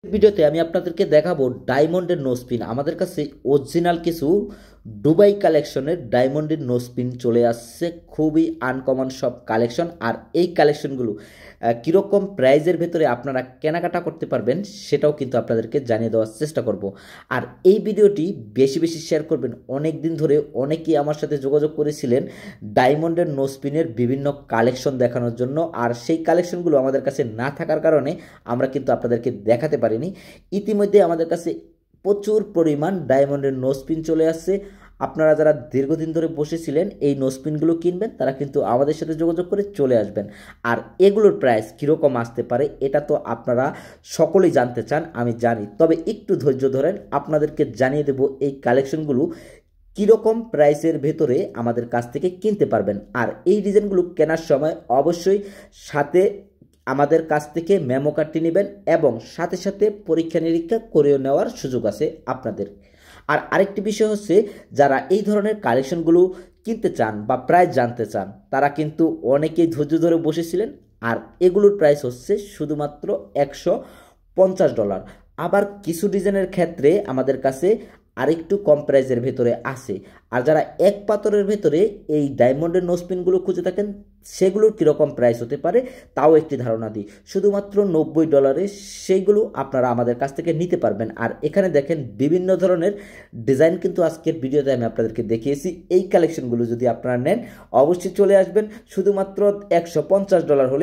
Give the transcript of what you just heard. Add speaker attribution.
Speaker 1: ভিডিওতে আমি আপনাদেরকে দেখাবো ডায়মন্ডের নোসপিন। আমাদের কাছে অরিজিনাল কিছু দুবাই কালেকশনের ডায়মন্ডের নোসপিন চলে আসছে, খুবই আনকমন সব কালেকশন। আর এই কালেকশনগুলো কীরকম প্রাইজের ভেতরে আপনারা কেনাকাটা করতে পারবেন সেটাও কিন্তু আপনাদেরকে জানিয়ে দেওয়ার চেষ্টা করব। আর এই ভিডিওটি বেশি বেশি শেয়ার করবেন। অনেক দিন ধরে অনেকেই আমার সাথে যোগাযোগ করেছিলেন ডায়মন্ডের নোসপিনের বিভিন্ন কালেকশন দেখানোর জন্য, আর সেই কালেকশনগুলো আমাদের কাছে না থাকার কারণে আমরা কিন্তু আপনাদেরকে দেখাতে পারিনি। ইতিমধ্যে আমাদের কাছে প্রচুর পরিমাণ ডায়মন্ডের নোসপিন চলে আসছে। আপনারা যারা দীর্ঘদিন ধরে বসেছিলেন এই নোসপিনগুলো কিনবেন তারা কিন্তু আমাদের সাথে যোগাযোগ করে চলে আসবেন। আর এগুলোর প্রাইস কীরকম আসতে পারে এটা তো আপনারা সকলেই জানতে চান, আমি জানি। তবে একটু ধৈর্য ধরেন, আপনাদেরকে জানিয়ে দেব এই কালেকশনগুলো কীরকম প্রাইসের ভেতরে আমাদের কাছ থেকে কিনতে পারবেন। আর এই ডিজাইনগুলো কেনার সময় অবশ্যই সাথে আমাদের কাছ থেকে মেমো কার্ডটি নেবেন এবং সাথে সাথে পরীক্ষা নিরীক্ষা করেও নেওয়ার সুযোগ আছে আপনাদের। আর আরেকটি বিষয় হচ্ছে, যারা এই ধরনের কালেকশনগুলো কিনতে চান বা প্রাইস জানতে চান তারা কিন্তু অনেকেই ধৈর্য ধরে বসেছিলেন। আর এগুলোর প্রাইস হচ্ছে শুধুমাত্র $150। আবার কিছু ডিজাইনের ক্ষেত্রে আমাদের কাছে আরেকটু কম প্রাইসের ভেতরে আসে। আর যারা এক পাথরের ভেতরে এই ডায়মন্ডের নোসপিনগুলো খুঁজে থাকেন সেগুলোর কীরকম প্রাইস হতে পারে তাও একটি ধারণা দিই। শুধুমাত্র $90 সেইগুলো আপনারা আমাদের কাছ থেকে নিতে পারবেন। আর এখানে দেখেন বিভিন্ন ধরনের ডিজাইন কিন্তু আজকের ভিডিওতে আমি আপনাদেরকে দেখিয়েছি। এই কালেকশনগুলো যদি আপনারা নেন অবশ্যই চলে আসবেন। শুধুমাত্র $150 হলে